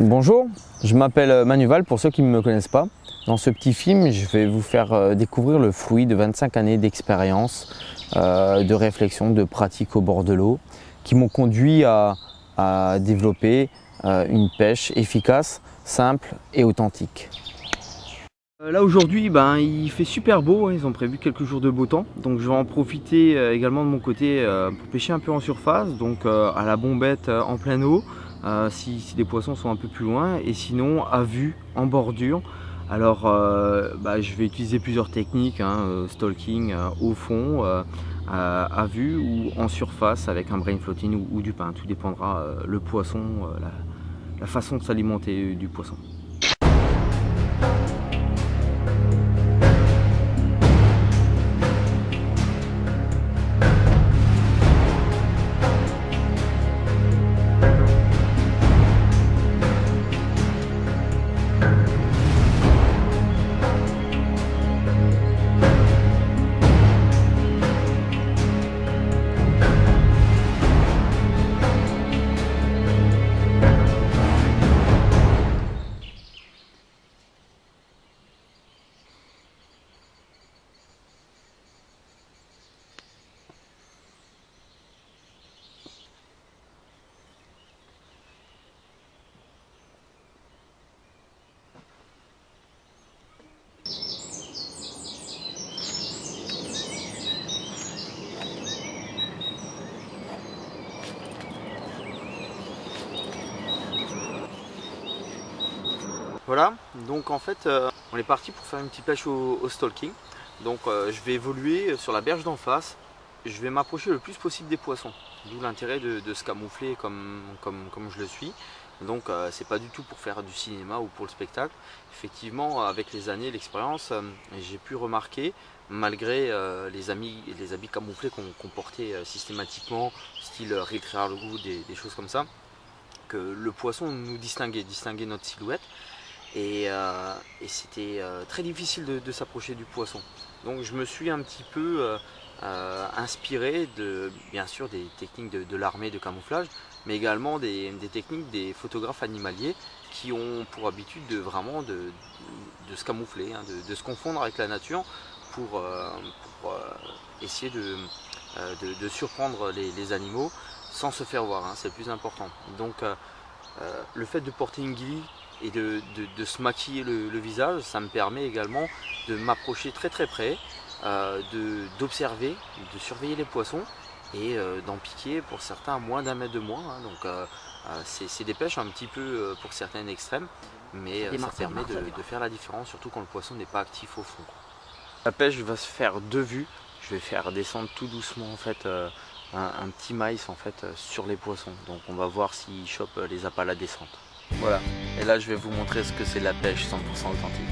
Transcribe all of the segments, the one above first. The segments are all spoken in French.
Bonjour, je m'appelle Manuval pour ceux qui ne me connaissent pas. Dans ce petit film, je vais vous faire découvrir le fruit de 25 années d'expérience, de réflexion, de pratique au bord de l'eau qui m'ont conduit à développer une pêche efficace, simple et authentique. Là aujourd'hui, il fait super beau, ils ont prévu quelques jours de beau temps, donc je vais en profiter également de mon côté pour pêcher un peu en surface, donc à la bombette en pleine eau, si les poissons sont un peu plus loin, et sinon à vue, en bordure. Alors je vais utiliser plusieurs techniques, stalking au fond, à vue ou en surface avec un brain floating ou du pain, tout dépendra le poisson, la façon de s'alimenter du poisson. Voilà, donc en fait on est parti pour faire une petite pêche au stalking. Donc je vais évoluer sur la berge d'en face, je vais m'approcher le plus possible des poissons, d'où l'intérêt de se camoufler comme je le suis. Donc c'est pas du tout pour faire du cinéma ou pour le spectacle. Effectivement, avec les années, l'expérience, j'ai pu remarquer, malgré les habits camouflés qu'on portait systématiquement, style rétrécir le goût, des choses comme ça, que le poisson nous distinguait notre silhouette. Et c'était très difficile de s'approcher du poisson. Donc je me suis un petit peu inspiré bien sûr des techniques de l'armée de camouflage, mais également des techniques des photographes animaliers qui ont pour habitude de se camoufler, de se confondre avec la nature pour essayer de surprendre les animaux sans se faire voir, c'est le plus important. Donc le fait de porter une ghillie et de se maquiller le visage, ça me permet également de m'approcher très près, d'observer, de surveiller les poissons et d'en piquer pour certains à moins d'un mètre de moi. Donc c'est des pêches un petit peu pour certaines extrêmes, mais ça permet de faire la différence, surtout quand le poisson n'est pas actif au fond. La pêche va se faire de vue. Je vais faire descendre tout doucement en fait un petit maïs en fait sur les poissons. Donc on va voir s'ils chopent les appâts à la descente. Voilà, et là je vais vous montrer ce que c'est la pêche 100% authentique.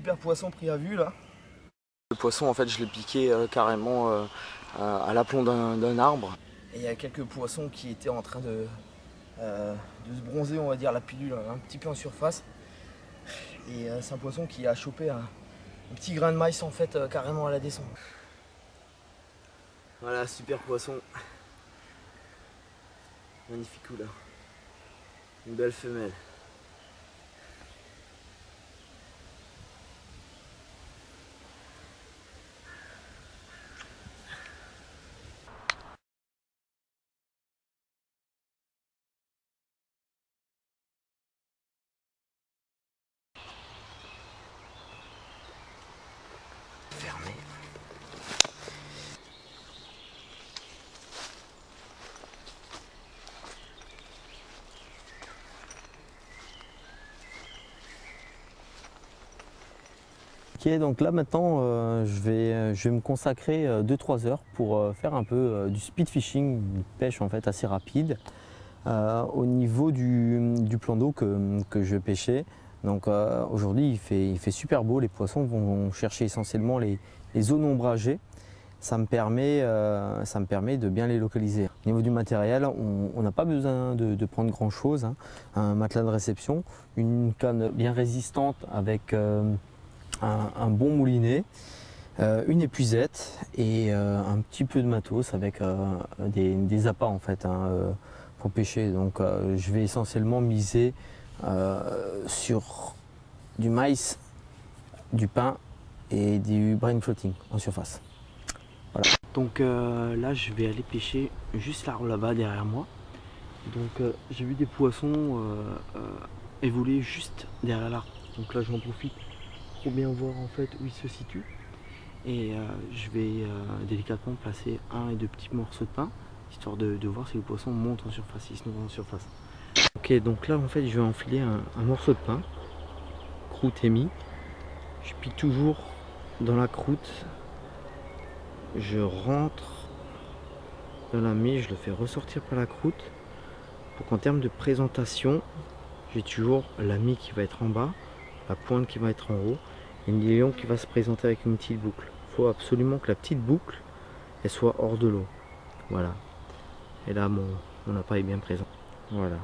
super poisson pris à vue là. Le poisson en fait je l'ai piqué carrément à l'aplomb d'un arbre. Et il y a quelques poissons qui étaient en train de se bronzer, on va dire, la pilule un petit peu en surface. Et c'est un poisson qui a chopé un petit grain de maïs en fait carrément à la descente. Voilà, super poisson. Magnifique couleur. Une belle femelle. Fermé. Ok, donc là maintenant je vais me consacrer 2-3 heures pour faire un peu du speed fishing, une pêche en fait assez rapide au niveau du plan d'eau que je pêchais. Donc aujourd'hui il fait super beau, les poissons vont chercher essentiellement les zones ombragées. Ça me permet de bien les localiser. Au niveau du matériel, on n'a pas besoin de prendre grand chose, hein. Un matelas de réception, une canne bien résistante avec un bon moulinet, une épuisette et un petit peu de matos avec des appâts en fait, hein, pour pêcher. Donc je vais essentiellement miser sur du maïs, du pain et du brain floating en surface. Voilà. Donc là je vais aller pêcher juste là-bas derrière moi. Donc j'ai vu des poissons évoluer juste derrière l'arbre. Donc là j'en profite pour bien voir en fait où il se situe. Et je vais délicatement placer un et deux petits morceaux de pain, histoire de voir si le poisson monte en surface, s'il se nourrit en surface. Ok, donc là en fait je vais enfiler un morceau de pain, croûte émis. Je pique toujours dans la croûte, je rentre dans la mie, je le fais ressortir par la croûte, pour qu'en termes de présentation, j'ai toujours la mie qui va être en bas, la pointe qui va être en haut, et une lion qui va se présenter avec une petite boucle. Il faut absolument que la petite boucle elle soit hors de l'eau. Voilà. Et là mon appât est bien présent. Voilà.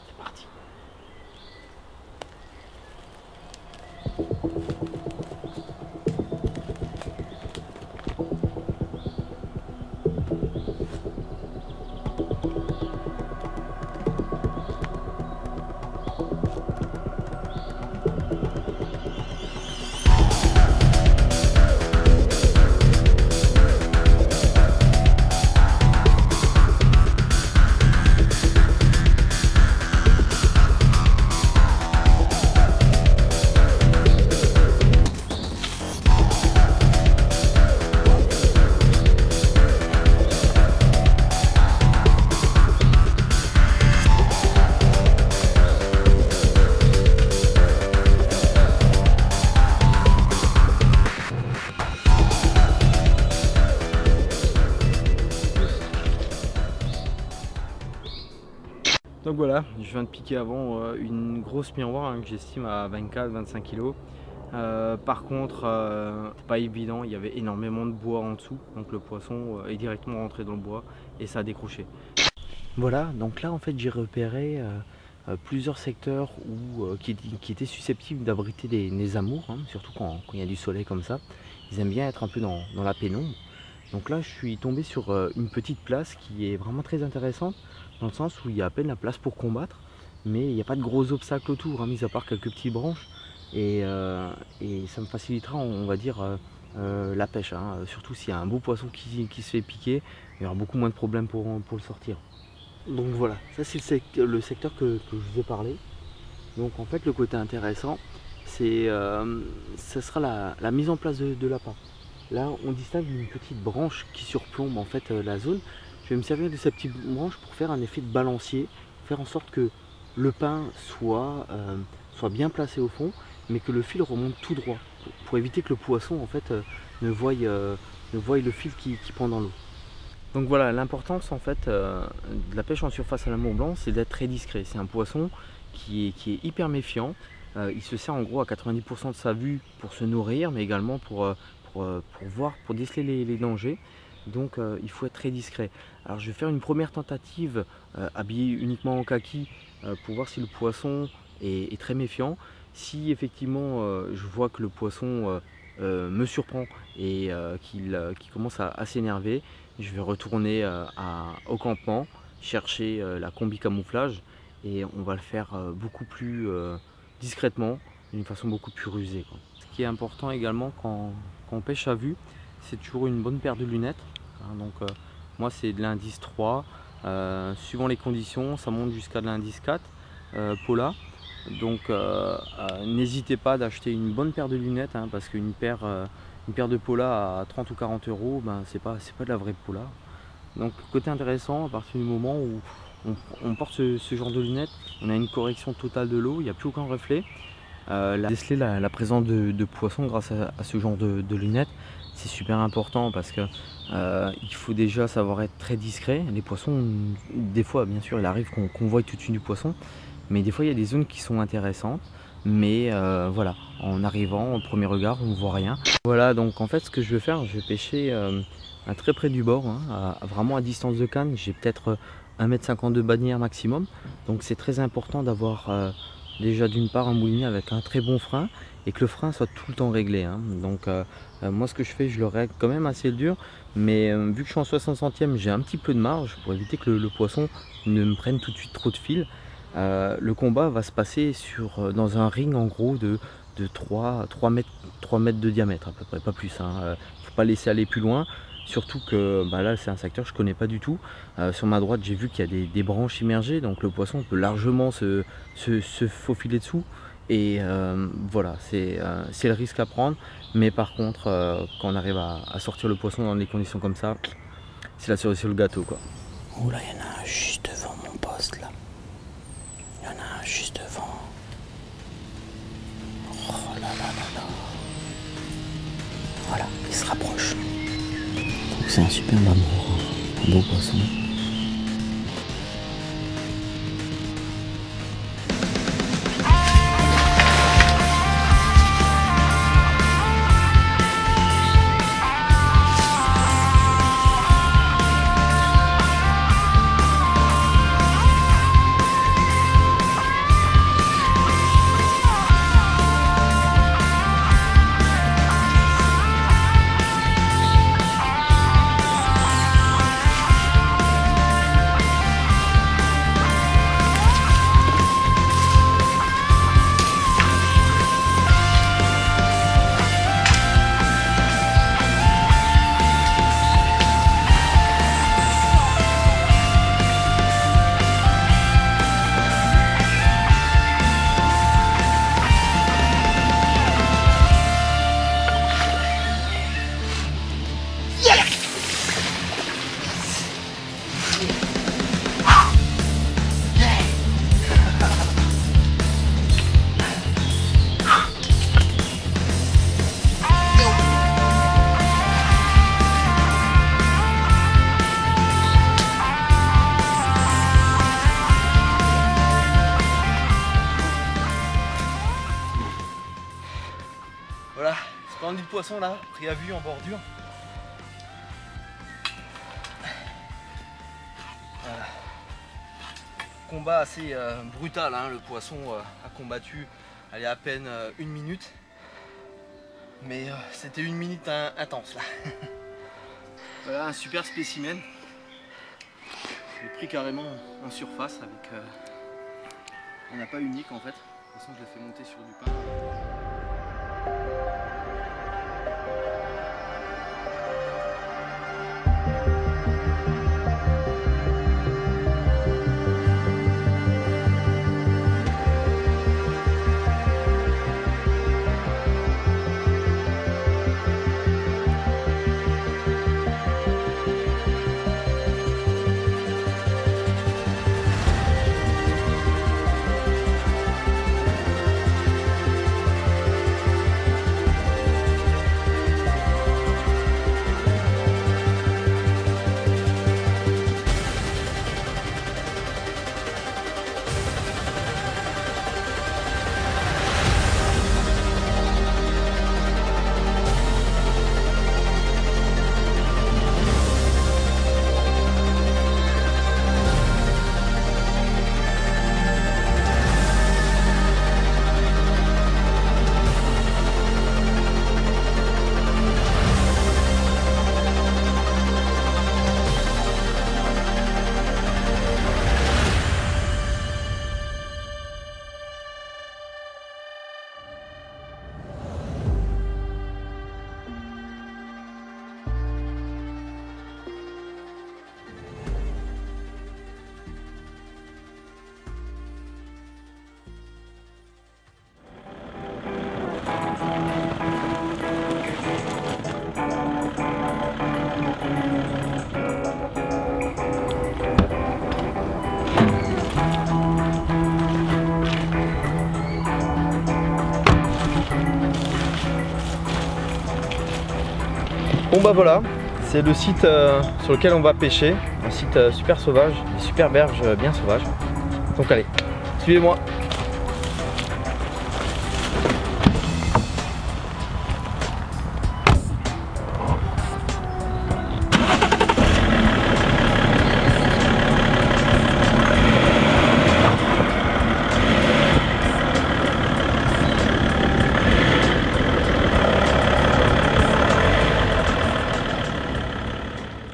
C'est parti. Donc voilà, je viens de piquer avant une grosse miroir hein, que j'estime à 24-25 kg. Par contre, pas évident, il y avait énormément de bois en dessous, donc le poisson est directement rentré dans le bois et ça a décroché. Voilà, donc là en fait j'ai repéré plusieurs secteurs qui étaient susceptibles d'abriter des amours, hein, surtout quand il y a du soleil comme ça. Ils aiment bien être un peu dans la pénombre. Donc là je suis tombé sur une petite place qui est vraiment très intéressante, dans le sens où il y a à peine la place pour combattre, mais il n'y a pas de gros obstacles autour, hein, mis à part quelques petites branches, et ça me facilitera, on va dire, la pêche, hein. Surtout s'il y a un beau poisson qui se fait piquer, il y aura beaucoup moins de problèmes pour le sortir. Donc voilà, ça c'est le secteur que je vous ai parlé. Donc en fait le côté intéressant, c'est ça sera la mise en place de l'appât. Là on distingue une petite branche qui surplombe en fait la zone. Je vais me servir de cette petite branche pour faire un effet de balancier, faire en sorte que le pain soit bien placé au fond, mais que le fil remonte tout droit, pour éviter que le poisson en fait ne voie le fil qui prend dans l'eau. Donc voilà, l'importance en fait de la pêche en surface à l'amour blanc, c'est d'être très discret. C'est un poisson qui est hyper méfiant. Il se sert en gros à 90% de sa vue pour se nourrir, mais également pour voir, pour déceler les dangers. Donc il faut être très discret. Alors je vais faire une première tentative habillée uniquement en kaki pour voir si le poisson est très méfiant. Si effectivement je vois que le poisson me surprend et qu'il commence à s'énerver, je vais retourner au campement, chercher la combi camouflage et on va le faire beaucoup plus discrètement, d'une façon beaucoup plus rusée, quoi. Ce qui est important également quand on pêche à vue, c'est toujours une bonne paire de lunettes. Donc moi c'est de l'indice 3, suivant les conditions ça monte jusqu'à de l'indice 4 Pola. Donc n'hésitez pas d'acheter une bonne paire de lunettes, hein, parce qu'une paire de Pola à 30 ou 40 euros, ben, c'est pas de la vraie Pola. Donc côté intéressant, à partir du moment où on porte ce genre de lunettes, on a une correction totale de l'eau, il n'y a plus aucun reflet. Déceler la présence de poissons grâce à ce genre de lunettes, c'est super important parce que il faut déjà savoir être très discret. Les poissons, des fois bien sûr il arrive qu'on voit tout de suite du poisson, mais des fois il y a des zones qui sont intéressantes, mais voilà, en arrivant au premier regard on ne voit rien. Voilà, donc en fait ce que je vais faire, je vais pêcher à très près du bord, hein, vraiment à distance de canne. J'ai peut-être 1,50 m de bannière maximum, donc c'est très important d'avoir déjà d'une part un moulinet avec un très bon frein et que le frein soit tout le temps réglé, hein. Donc moi ce que je fais, je le règle quand même assez dur, mais vu que je suis en 60 centièmes, j'ai un petit peu de marge pour éviter que le poisson ne me prenne tout de suite trop de fil. Le combat va se passer dans un ring en gros de 3 mètres de diamètre à peu près, pas plus, hein. Faut pas laisser aller plus loin. Surtout que bah là c'est un secteur que je connais pas du tout. Sur ma droite j'ai vu qu'il y a des branches immergées, donc le poisson peut largement se faufiler dessous. Et voilà, c'est le risque à prendre. Mais par contre, quand on arrive à sortir le poisson dans des conditions comme ça, c'est la cerise sur le gâteau, quoi. Oh là, il y en a un juste devant mon poste là. Il y en a un juste devant. Oh là là là là. Voilà, il se rapproche. C'est un super amour, un beau poisson. Voilà, splendide poisson là, pris à vue en bordure. Voilà. Combat assez brutal, hein. Le poisson a combattu à peine 1 minute. Mais c'était 1 minute intense là. Voilà un super spécimen. Je l'ai pris carrément en surface avec un appât unique en fait. De toute façon je l'ai fait monter sur du pain. Bon bah voilà, c'est le site sur lequel on va pêcher, un site super sauvage, des super berges bien sauvages. Donc allez, suivez-moi.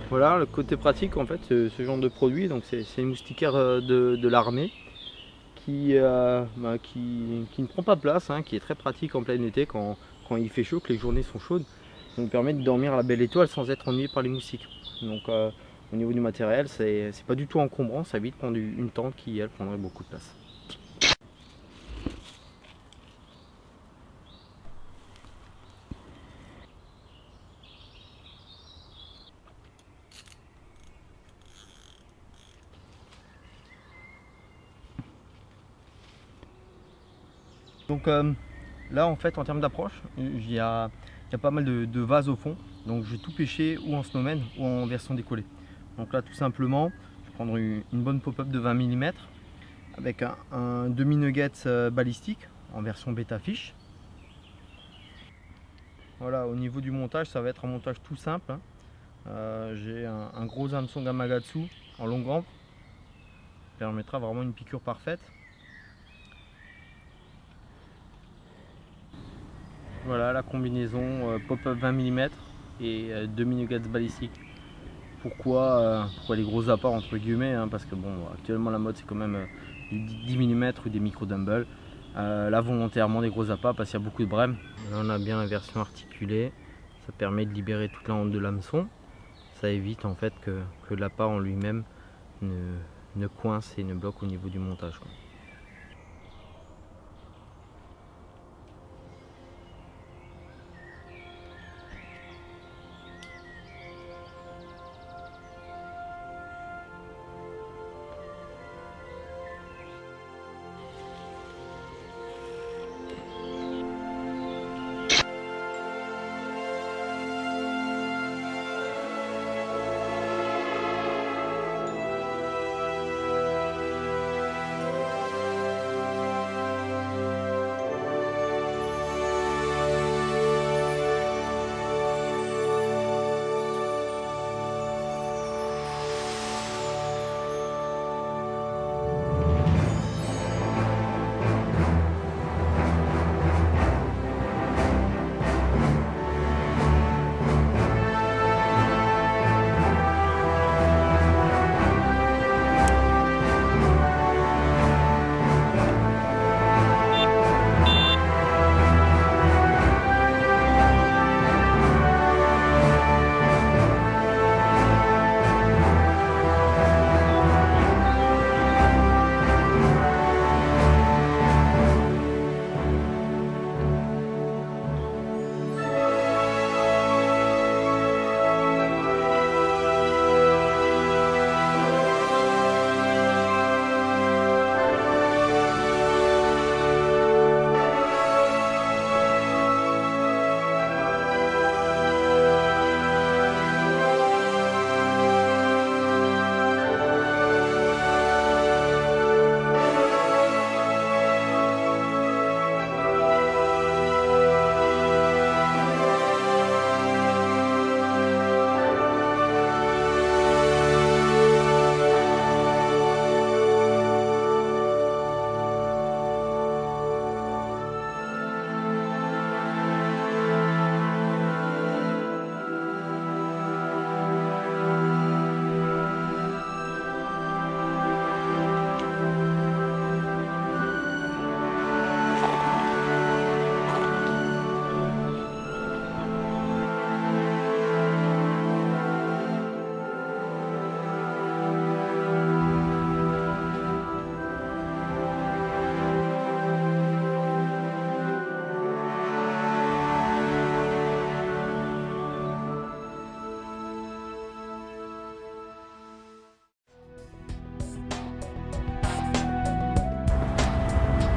Voilà le côté pratique en fait, ce genre de produit, donc c'est une moustiquaire de l'armée qui ne prend pas place, hein, qui est très pratique en plein été quand il fait chaud, que les journées sont chaudes. Ça nous permet de dormir à la belle étoile sans être ennuyé par les moustiques. Donc au niveau du matériel, c'est pas du tout encombrant, ça évite de prendre une tente qui elle prendrait beaucoup de place. Donc là en fait en termes d'approche, il y a pas mal de vases au fond, donc je vais tout pêcher ou en snowman ou en version décollée. Donc là tout simplement, je vais prendre une bonne pop-up de 20 mm avec un demi-nugget balistique en version bêta fish. Voilà, au niveau du montage, ça va être un montage tout simple, hein. J'ai un gros hameçon Gamakatsu en longue rampe, qui permettra vraiment une piqûre parfaite. Voilà la combinaison pop-up 20 mm et demi-nuggets balistiques. Pourquoi les gros apports entre guillemets, hein, parce que bon, actuellement la mode c'est quand même du 10 mm ou des micro dumbbells. Là volontairement des gros appâts parce qu'il y a beaucoup de brème. Là on a bien la version articulée, ça permet de libérer toute la honte de l'hameçon. Ça évite en fait que l'appât en lui-même ne coince et ne bloque au niveau du montage, quoi.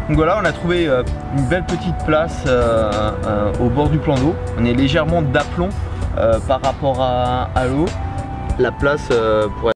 Donc voilà, on a trouvé une belle petite place au bord du plan d'eau. On est légèrement d'aplomb par rapport à l'eau, la place pour